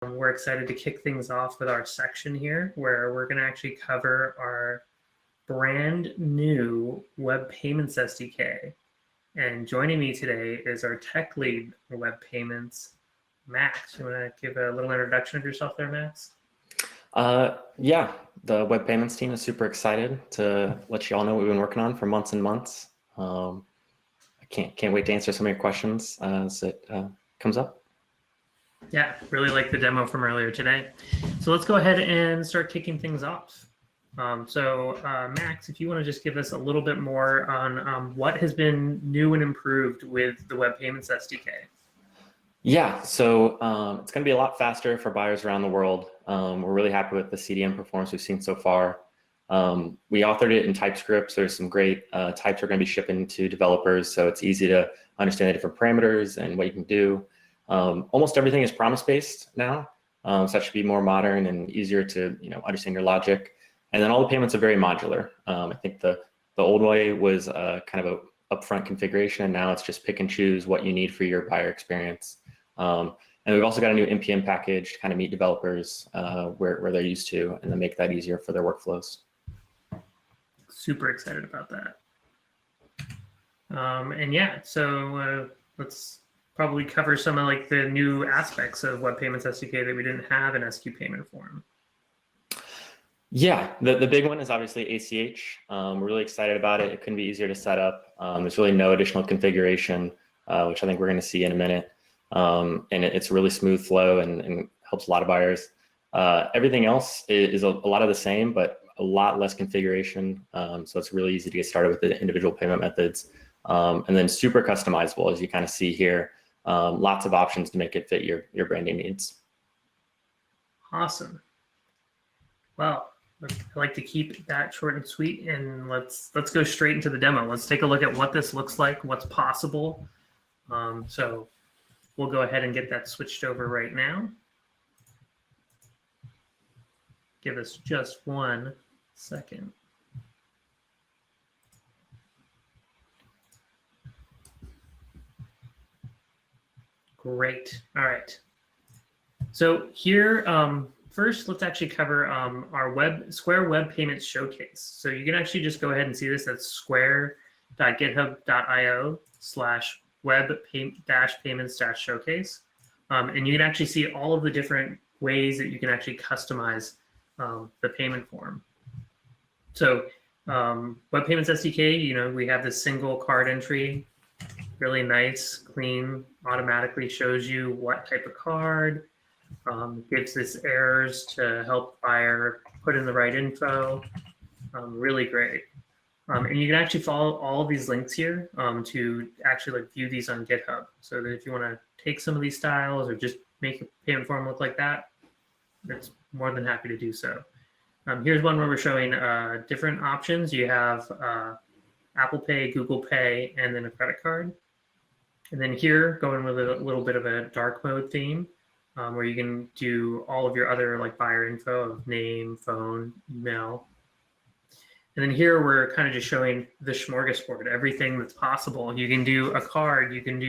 We're excited to kick things off with our section here where we're going to actually cover our brand new Web Payments SDK. And joining me today is our tech lead for Web Payments, Max. You want to give a little introduction of yourself there, Max? Yeah, the Web Payments team is super excited to let you all know what we've been working on for months and months. I can't wait to answer some of your questions as it comes up. Yeah, really like the demo from earlier today. So let's go ahead and start kicking things off. Max, if you want to just give us a little bit more on what has been new and improved with the Web Payments SDK. Yeah, so it's going to be a lot faster for buyers around the world. We're really happy with the CDM performance we've seen so far. We authored it in TypeScript, so there's some great types we're going to be shipping to developers, so it's easy to understand the different parameters and what you can do. Almost everything is promise-based now, so that should be more modern and easier to understand your logic. And then all the payments are very modular. I think the old way was kind of a upfront configuration, and now it's just pick and choose what you need for your buyer experience. And we've also got a new NPM package to kind of meet developers where they're used to, and then make that easier for their workflows. Super excited about that. And yeah, so let's probably cover some of like the new aspects of Web Payments SDK that we didn't have in SQ Payment Form. Yeah, the big one is obviously ACH. We're really excited about it. It couldn't be easier to set up. There's really no additional configuration, which I think we're going to see in a minute. And it's a really smooth flow and helps a lot of buyers. Everything else is a lot of the same, but a lot less configuration. So it's really easy to get started with the individual payment methods. And then super customizable, as you kind of see here. Lots of options to make it fit your branding needs. Awesome. Well, I like to keep that short and sweet, and let's go straight into the demo. Let's take a look at what this looks like, what's possible. So we'll go ahead and get that switched over right now. Give us just 1 second. Great. All right. So here, first, let's actually cover our Square Web Payments Showcase. So you can actually just go ahead and see this at square.github.io/web-payments-showcase. And you can actually see all of the different ways that you can actually customize the payment form. So Web Payments SDK, we have this single card entry, really nice, clean, automatically shows you what type of card, gives this errors to help buyer put in the right info. Really great. And you can actually follow all of these links here to actually view these on GitHub. So that if you want to take some of these styles or just make a payment form look like that, it's more than happy to do so. Here's one where we're showing different options. You have Apple Pay, Google Pay, and then a credit card. And then here, going with a little bit of a dark mode theme, where you can do all of your other buyer info of name, phone, email. And then here we're kind of just showing the smorgasbord, everything that's possible. You can do a card, you can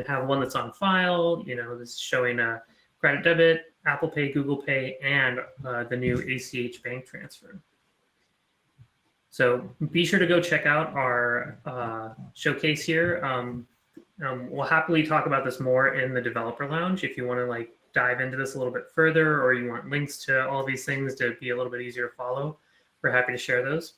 have one that's on file, this is showing a credit debit, Apple Pay, Google Pay, and the new ACH bank transfer. So be sure to go check out our showcase here. We'll happily talk about this more in the developer lounge if you want to dive into this a little bit further, or you want links to all these things to be a little bit easier to follow. We're happy to share those.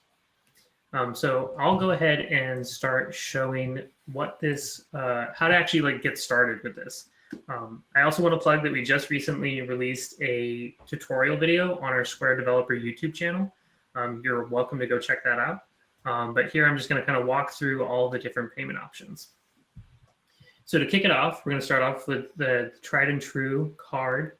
So I'll go ahead and start showing what this, how to actually get started with this. I also want to plug that we just recently released a tutorial video on our Square Developer YouTube channel. You're welcome to go check that out. But here I'm just going to kind of walk through all the different payment options. So to kick it off, we're going to start off with the tried and true card.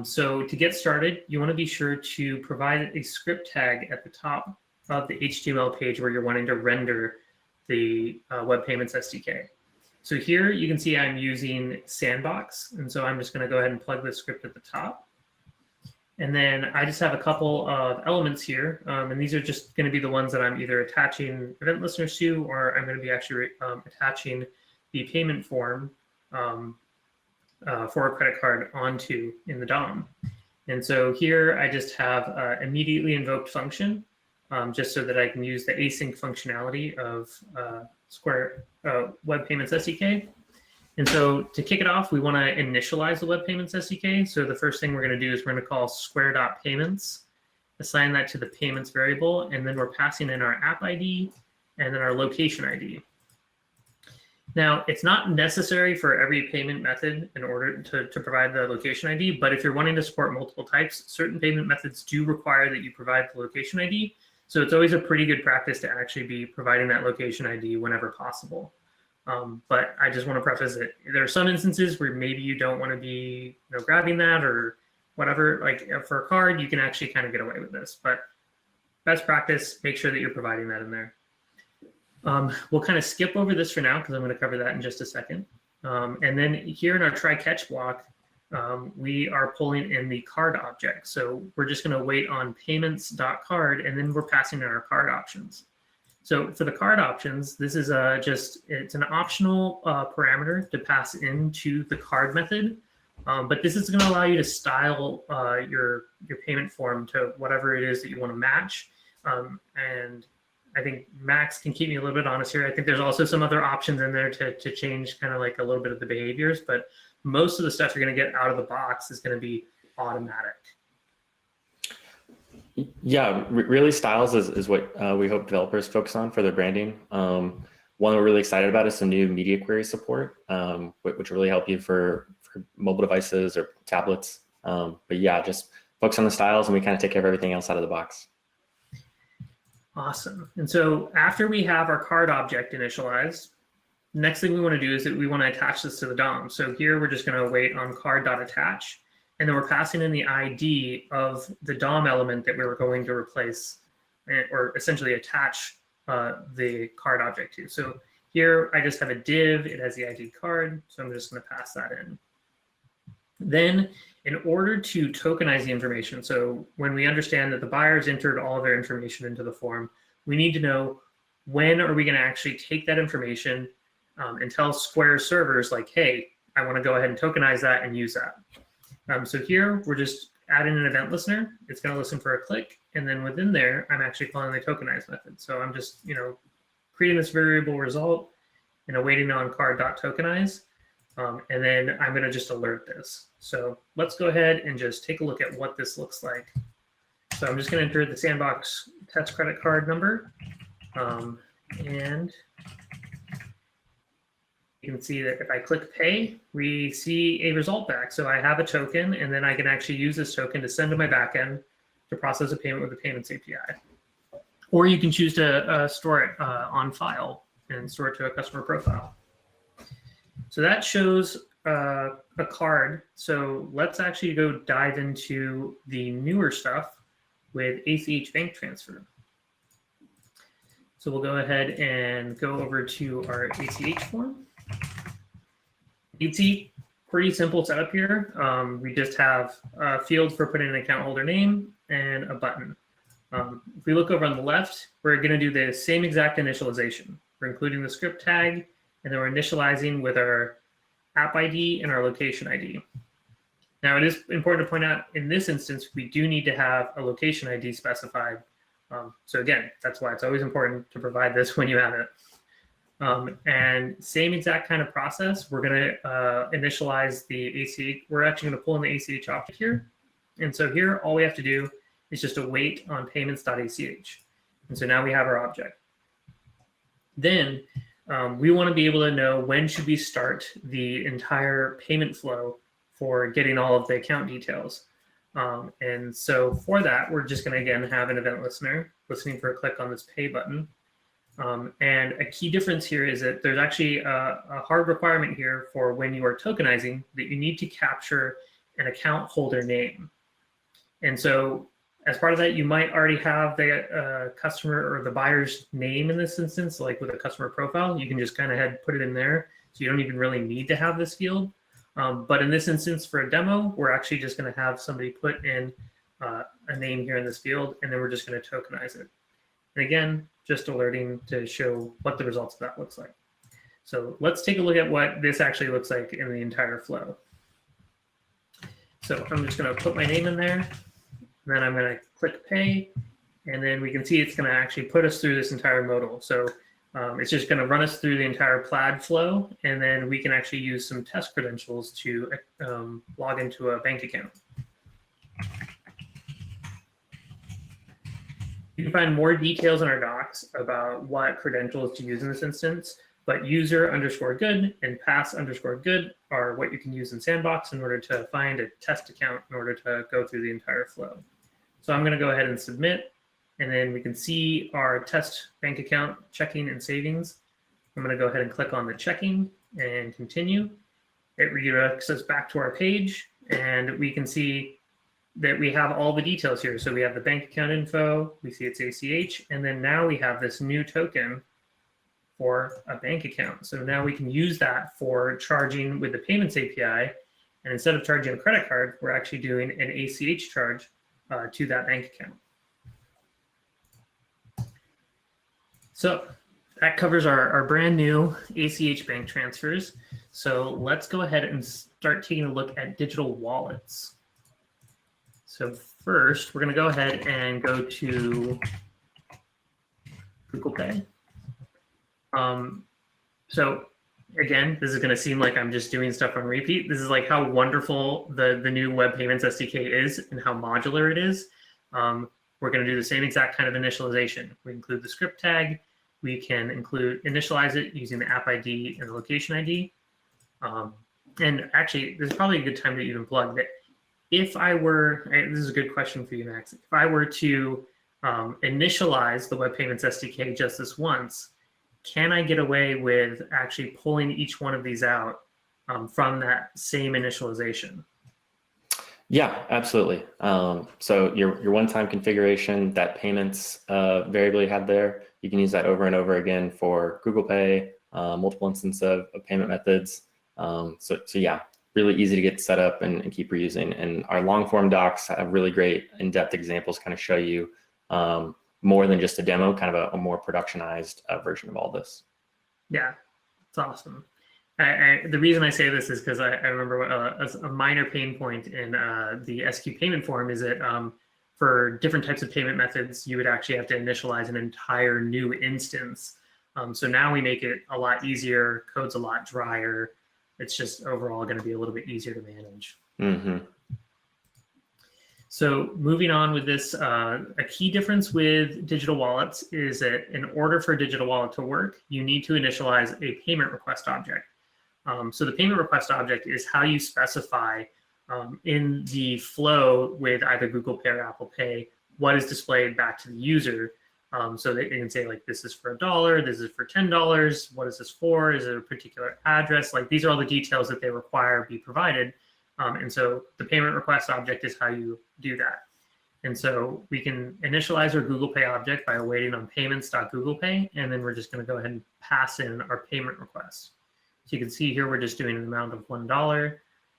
So to get started, you want to be sure to provide a script tag at the top of the HTML page where you're wanting to render the Web Payments SDK. So here you can see I'm using Sandbox, and so I'm just going to go ahead and plug the script at the top. And then I just have a couple of elements here, and these are just going to be the ones that I'm either attaching event listeners to, or I'm going to be actually attaching the payment form for a credit card onto in the DOM. And so here I just have immediately invoked function, just so that I can use the async functionality of Square Web Payments SDK. And so to kick it off, we want to initialize the Web Payments SDK. So the first thing we're going to do is we're going to call square.payments, assign that to the payments variable, and then we're passing in our app ID and then our location ID. Now, it's not necessary for every payment method in order to provide the location ID, but if you're wanting to support multiple types, certain payment methods do require that you provide the location ID. So it's always a pretty good practice to actually be providing that location ID whenever possible. But I just want to preface it. There are some instances where maybe you don't want to be grabbing that or whatever. Like for a card, you can actually kind of get away with this. But best practice, make sure that you're providing that in there. We'll kind of skip over this for now because I'm going to cover that in just a second. And then here in our try-catch block, we are pulling in the card object. So we're just going to wait on payments.card, and then we're passing in our card options. So for the card options, this is it's an optional parameter to pass into the card method. But this is going to allow you to style your payment form to whatever it is that you want to match. And I think Max can keep me a little bit honest here. I think there's also some other options in there to change kind of like a little bit of the behaviors, but most of the stuff you're going to get out of the box is going to be automatic. Yeah, really styles is what we hope developers focus on for their branding. One we're really excited about is some new media query support, which really help you for mobile devices or tablets. But yeah, just focus on the styles and we kind of take care of everything else out of the box. Awesome. And so after we have our card object initialized, next thing we want to do is that we want to attach this to the DOM. So here we're just going to wait on card.attach, and then we're passing in the ID of the DOM element that we were going to replace or essentially attach the card object to. So here I just have a div, it has the ID card, so I'm just going to pass that in. Then in order to tokenize the information, so when we understand that the buyers entered all their information into the form, we need to know when are we going to actually take that information and tell Square servers like, hey, I want to go ahead and tokenize that and use that. So here we're just adding an event listener. It's going to listen for a click, and then within there, I'm actually calling the tokenize method. So I'm just creating this variable result and awaiting on card.tokenize. And then I'm going to just alert this. So let's go ahead and just take a look at what this looks like. So I'm just going to enter the sandbox test credit card number. And you can see that if I click pay, we see a result back. So I have a token, and then I can actually use this token to send to my backend to process a payment with the payments API. Or you can choose to store it on file and store it to a customer profile. So that shows a card. So let's actually go dive into the newer stuff with ACH bank transfer. So we'll go ahead and go over to our ACH form. You can see pretty simple setup here. We just have a field for putting an account holder name and a button. If we look over on the left, we're going to do the same exact initialization. We're including the script tag, and then we're initializing with our app ID and our location ID. Now, it is important to point out in this instance, we do need to have a location ID specified. So again, that's why it's always important to provide this when you have it. And same exact kind of process, we're going to initialize the ACH. We're actually going to pull in the ACH object here. And so here, all we have to do is just await on payments.ach. And so now we have our object. Then we want to be able to know when should we start the entire payment flow for getting all of the account details. And so for that, we're just going to, again, have an event listener listening for a click on this pay button. And a key difference here is that there's actually a hard requirement here for when you are tokenizing that you need to capture an account holder name. And so as part of that, you might already have the customer or the buyer's name in this instance, like with a customer profile. You can just kind of put it in there. So you don't even really need to have this field. But in this instance, for a demo, we're actually just going to have somebody put in a name here in this field, and then we're just going to tokenize it. And again, just alerting to show what the results of that looks like. So let's take a look at what this actually looks like in the entire flow. So I'm just going to put my name in there, and then I'm going to click pay, and then we can see it's going to actually put us through this entire modal. So it's just going to run us through the entire Plaid flow, and then we can actually use some test credentials to log into a bank account. You can find more details in our docs about what credentials to use in this instance, but user_good and pass_good are what you can use in Sandbox in order to find a test account in order to go through the entire flow. So I'm going to go ahead and submit, and then we can see our test bank account checking and savings. I'm going to go ahead and click on the checking and continue. It redirects us back to our page, and we can see that we have all the details here. So we have the bank account info, we see it's ACH, and then now we have this new token for a bank account. So now we can use that for charging with the payments API. And instead of charging a credit card, we're actually doing an ACH charge to that bank account. So that covers our brand new ACH bank transfers. So let's go ahead and start taking a look at digital wallets. So first, we're going to go ahead and go to Google Pay. So again, this is going to seem like I'm just doing stuff on repeat. This is like how wonderful the new Web Payments SDK is and how modular it is. We're going to do the same exact kind of initialization. We include the script tag. We can initialize it using the app ID and the location ID. And actually, this is probably a good time to even plug that. If I were, this is a good question for you, Max. If I were to initialize the Web Payments SDK just this once, can I get away with actually pulling each one of these out from that same initialization? Yeah, absolutely. So your one-time configuration, that payments variable you had there, you can use that over and over again for Google Pay, multiple instances of payment methods. So yeah. Really easy to get set up and keep reusing. And our long form docs have really great in-depth examples, kind of show you more than just a demo, kind of a more productionized version of all this. Yeah, it's awesome. The reason I say this is because I remember a minor pain point in the SQ payment form is that for different types of payment methods, you would actually have to initialize an entire new instance. So now we make it a lot easier, code's a lot drier. It's just overall going to be a little bit easier to manage. Mm-hmm. So moving on with this, a key difference with digital wallets is that in order for a digital wallet to work, you need to initialize a payment request object. So the payment request object is how you specify in the flow with either Google Pay or Apple Pay what is displayed back to the user. So they can say like, this is for $1, this is for $10. What is this for? Is it a particular address? Like these are all the details that they require be provided. And so the payment request object is how you do that. And so we can initialize our Google Pay object by awaiting on payments.googlepay. And then we're just going to go ahead and pass in our payment request. So you can see here, we're just doing an amount of $1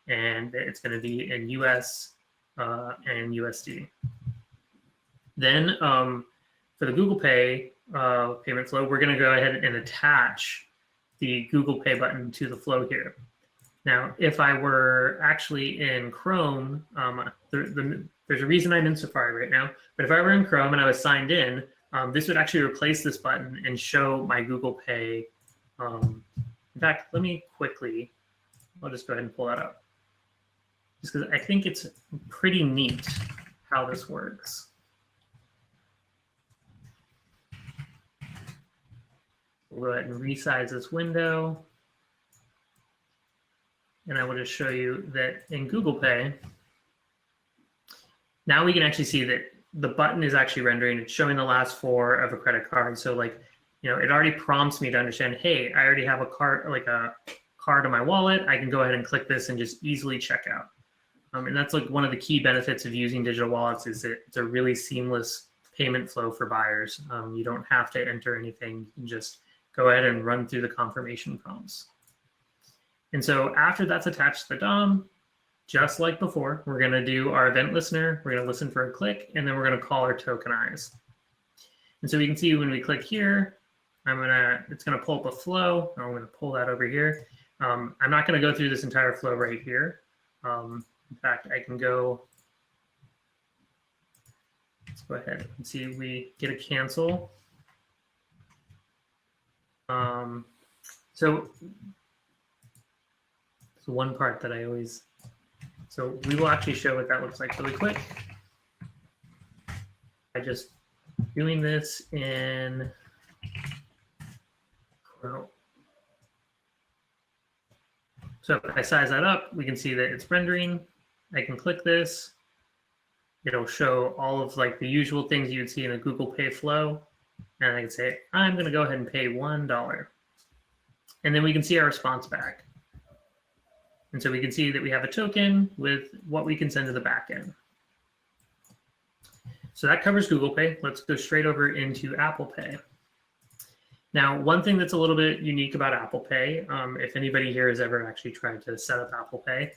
and it's going to be in US and USD. Then, for the Google Pay payment flow, we're going to go ahead and attach the Google Pay button to the flow here. Now, if I were actually in Chrome, there's a reason I'm in Safari right now, but if I were in Chrome and I was signed in, this would actually replace this button and show my Google Pay. In fact, let me quickly, I'll just go ahead and pull that up. Just because I think it's pretty neat how this works. We'll go ahead and resize this window. And I will just show you that in Google Pay, now we can actually see that the button is actually rendering, it's showing the last four of a credit card. So like, you know, it already prompts me to understand, hey, I already have a card, like a card in my wallet. I can go ahead and click this and just easily check out. And that's like one of the key benefits of using digital wallets is that it's a really seamless payment flow for buyers. You don't have to enter anything. You can just go ahead and run through the confirmation prompts. And so after that's attached to the DOM, just like before, we're going to do our event listener. We're going to listen for a click, and then we're going to call our tokenize. And so we can see when we click here, it's going to pull up a flow. I'm going to pull that over here. I'm not going to go through this entire flow right here. In fact, I can go, let's go ahead and see if we get a cancel. So it's one part that I always, so we will actually show what that looks like really quick. I just doing this in Chrome. So if I size that up, we can see that it's rendering. I can click this. It'll show all of like the usual things you would see in a Google Pay flow. And I can say, I'm going to go ahead and pay $1. And then we can see our response back. And so we can see that we have a token with what we can send to the backend. So that covers Google Pay. Let's go straight over into Apple Pay. Now, one thing that's a little bit unique about Apple Pay, if anybody here has ever actually tried to set up Apple Pay,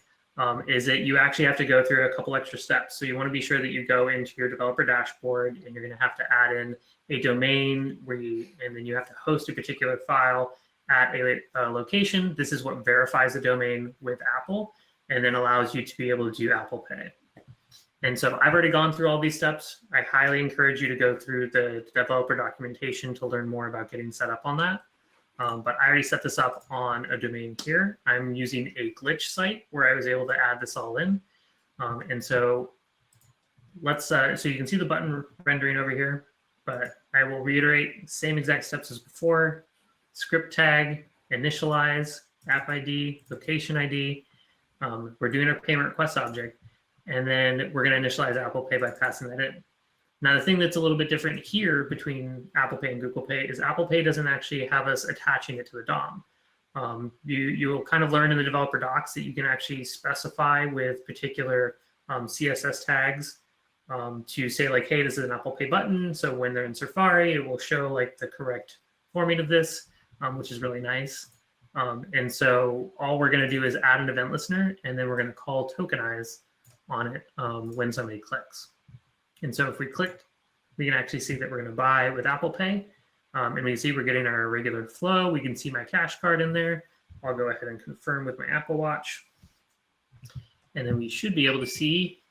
is that you actually have to go through a couple extra steps. So you want to be sure that you go into your developer dashboard, and you're going to have to add in a domain and then you have to host a particular file at a location. This is what verifies the domain with Apple and then allows you to be able to do Apple Pay. And so I've already gone through all these steps. I highly encourage you to go through the developer documentation to learn more about getting set up on that. But I already set this up on a domain here. I'm using a glitch site where I was able to add this all in. And so let's, so you can see the button rendering over here, but I will reiterate same exact steps as before: script tag, initialize, app ID, location ID. We're doing our payment request object. And then we're going to initialize Apple Pay by passing that in. Now, the thing that's a little bit different here between Apple Pay and Google Pay is Apple Pay doesn't actually have us attaching it to the DOM. You'll kind of learn in the developer docs that you can actually specify with particular CSS tags to say like, hey, this is an Apple Pay button. So when they're in Safari, it will show like the correct formatting of this, which is really nice. And so all we're going to do is add an event listener, and then we're going to call tokenize on it when somebody clicks. And so if we click, we can actually see that we're going to buy with Apple Pay. And we can see we're getting our regular flow. We can see my cash card in there. I'll go ahead and confirm with my Apple Watch. And then we should be able to see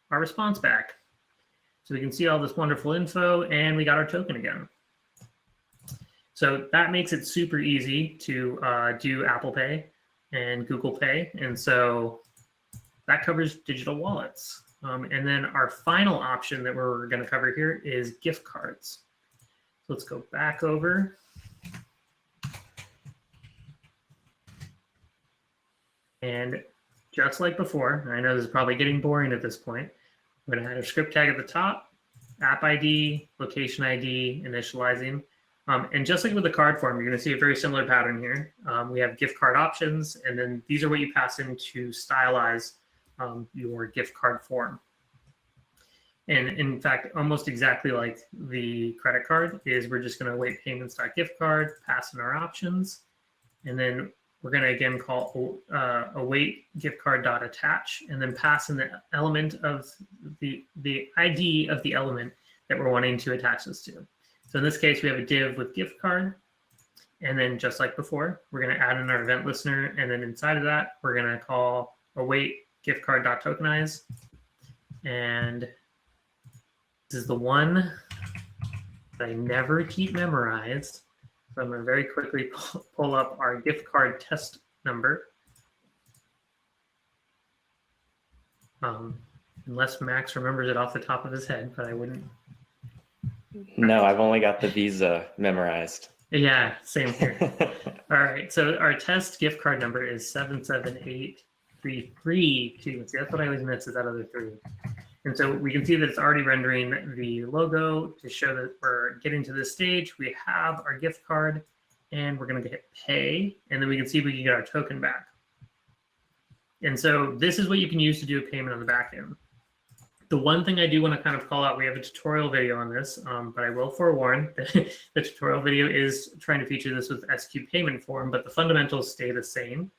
our response back. So we can see all this wonderful info, and we got our token again. So that makes it super easy to do Apple Pay and Google Pay. And so that covers digital wallets. And then our final option that we're going to cover here is gift cards. So let's go back over. And just like before, and I know this is probably getting boring at this point, we're going to add a script tag at the top, app ID, location ID, initializing. And just like with the card form, you're going to see a very similar pattern here. We have gift card options, and then these are what you pass in to stylize your gift card form. And in fact, almost exactly like the credit card is we're just going to await payments.giftcard, pass in our options, and then we're going to again call await giftcard.attach, and then pass in the element of the ID of the element that we're wanting to attach this to. So in this case, we have a div with gift card, and then just like before, we're going to add in our event listener, and then inside of that, we're going to call await giftcard.tokenize. And this is the one that I never keep memorized. So I'm going to very quickly pull up our gift card test number. Unless Max remembers it off the top of his head, but I wouldn't. No, I've only got the Visa memorized. Yeah, same here. All right, so our test gift card number is 77833. See, that's what I always miss, is that other 3. And so we can see that it's already rendering the logo to show that we're getting to this stage. We have our gift card, and we're going to hit pay, and then we can see we can get our token back. And so this is what you can use to do a payment on the back end. The one thing I do want to kind of call out, we have a tutorial video on this, but I will forewarn that the tutorial video is trying to feature this with SQ payment form, but the fundamentals stay the same.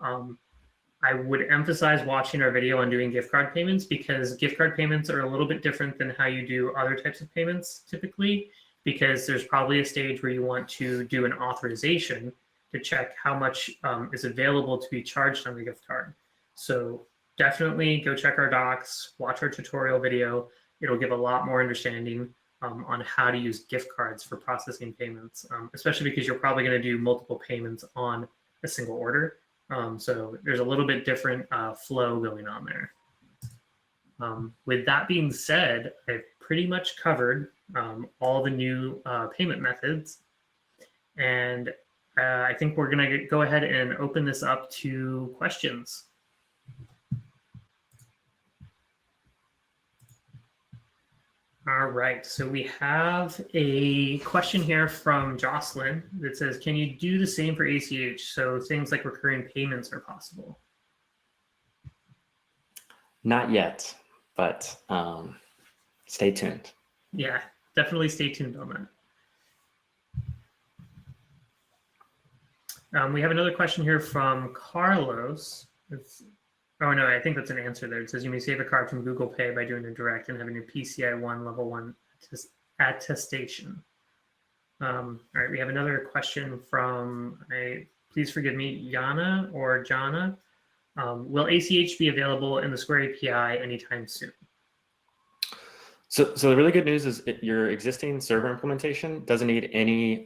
I would emphasize watching our video on doing gift card payments, because gift card payments are a little bit different than how you do other types of payments typically, because there's probably a stage where you want to do an authorization to check how much is available to be charged on the gift card. So definitely go check our docs, watch our tutorial video. It'll give a lot more understanding on how to use gift cards for processing payments, especially because you're probably going to do multiple payments on a single order. So there's a little bit different flow going on there. With that being said, I've pretty much covered all the new payment methods. And I think we're going to go ahead and open this up to questions. All right, so we have a question here from Jocelyn that says, can you do the same for ACH so things like recurring payments are possible? Not yet, but stay tuned. Yeah, definitely stay tuned on that. We have another question here from Carlos. Oh no, I think that's an answer there. It says you may save a card from Google Pay by doing it direct and having a PCI 1 level 1 attestation. All right, we have another question from, please forgive me, Yana or Jana. Will ACH be available in the Square API anytime soon? So the really good news is your existing server implementation doesn't need any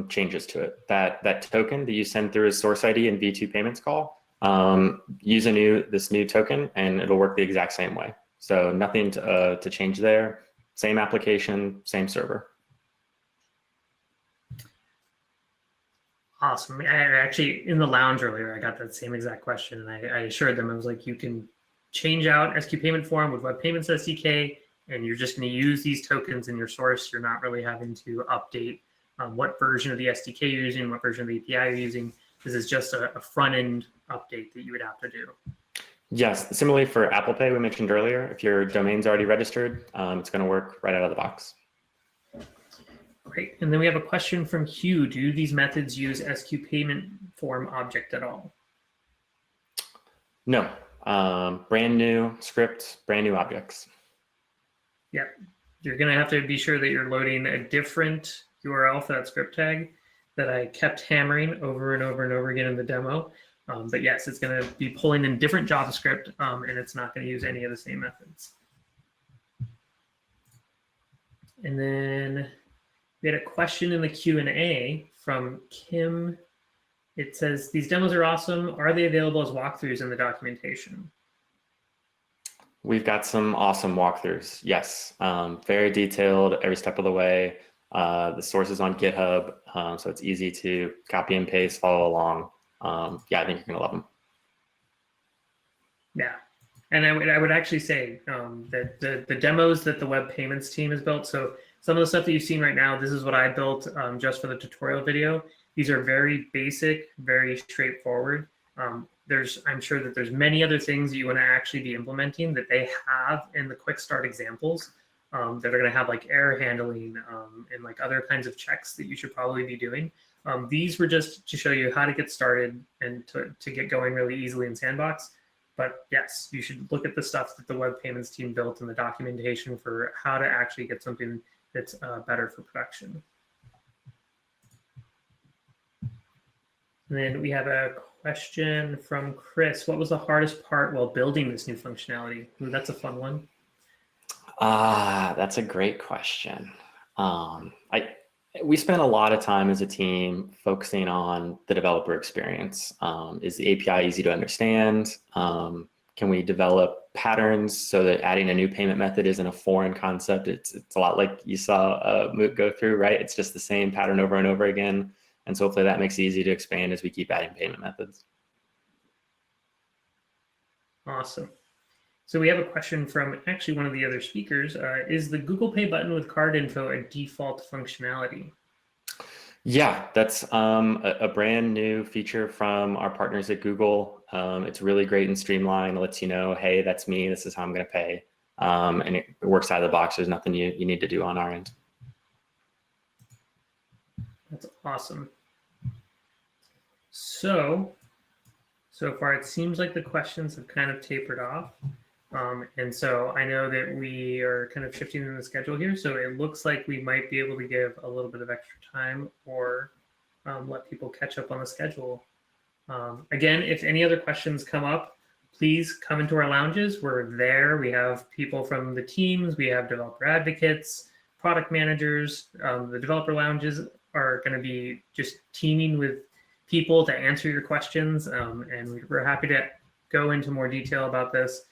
changes to it. That token that you send through a source ID and V2 payments call, use this new token and it'll work the exact same way. So nothing to change there. Same application, same server. Awesome. I actually, in the lounge earlier, I got that same exact question, and I assured them, I was like, you can change out SQ payment form with Web Payments SDK, and you're just going to use these tokens in your source. You're not really having to update what version of the SDK you're using, what version of the API you're using. This is just a front-end update that you would have to do. Yes, similarly for Apple Pay, we mentioned earlier, if your domain's already registered, it's going to work right out of the box. Great. And then we have a question from Hugh. Do these methods use SQ payment form object at all? No. Brand new script, brand new objects. Yeah. You're going to have to be sure that you're loading a different URL for that script tag that I kept hammering over and over and over again in the demo. But yes, it's going to be pulling in different JavaScript, and it's not going to use any of the same methods. And then we had a question in the Q&A from Kim. It says, these demos are awesome. Are they available as walkthroughs in the documentation? We've got some awesome walkthroughs. Yes, very detailed every step of the way. The source is on GitHub, so it's easy to copy and paste, follow along. Yeah, I think you're going to love them. Yeah. And I would actually say that the demos that the Web Payments team has built, so some of the stuff that you've seen right now, this is what I built just for the tutorial video. These are very basic, very straightforward. I'm sure that there's many other things that you want to actually be implementing that they have in the quick start examples that are going to have like error handling and like other kinds of checks that you should probably be doing. These were just to show you how to get started and to get going really easily in Sandbox. But yes, you should look at the stuff that the Web Payments team built in the documentation for how to actually get something that's better for production. And then we have a question from Chris. What was the hardest part while building this new functionality? Ooh, that's a fun one. That's a great question. We spent a lot of time as a team focusing on the developer experience. Is the API easy to understand? Can we develop patterns so that adding a new payment method isn't a foreign concept? It's a lot like you saw Moot go through, right? It's just the same pattern over and over again. And so hopefully that makes it easy to expand as we keep adding payment methods. Awesome. So we have a question from actually one of the other speakers. Is the Google Pay button with card info a default functionality? Yeah, that's a brand new feature from our partners at Google. It's really great and streamlined. It lets you know, hey, that's me. This is how I'm going to pay. And it works out of the box. There's nothing you need to do on our end. That's awesome. So far, it seems like the questions have kind of tapered off. And so I know that we are kind of shifting in the schedule here. So it looks like we might be able to give a little bit of extra time or let people catch up on the schedule. Again, if any other questions come up, please come into our lounges. We're there. We have people from the teams. We have developer advocates, product managers. The developer lounges are going to be just teaming with people to answer your questions. And we're happy to go into more detail about this.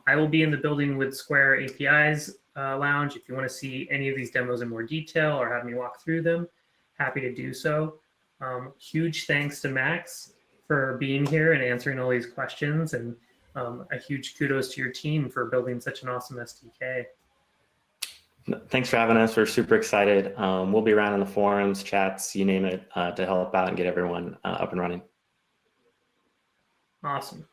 I will be in the building with Square APIs lounge. If you want to see any of these demos in more detail or have me walk through them, happy to do so. Huge thanks to Max for being here and answering all these questions, and a huge kudos to your team for building such an awesome SDK. Thanks for having us. We're super excited. We'll be around in the forums, chats, you name it, to help out and get everyone up and running. Awesome.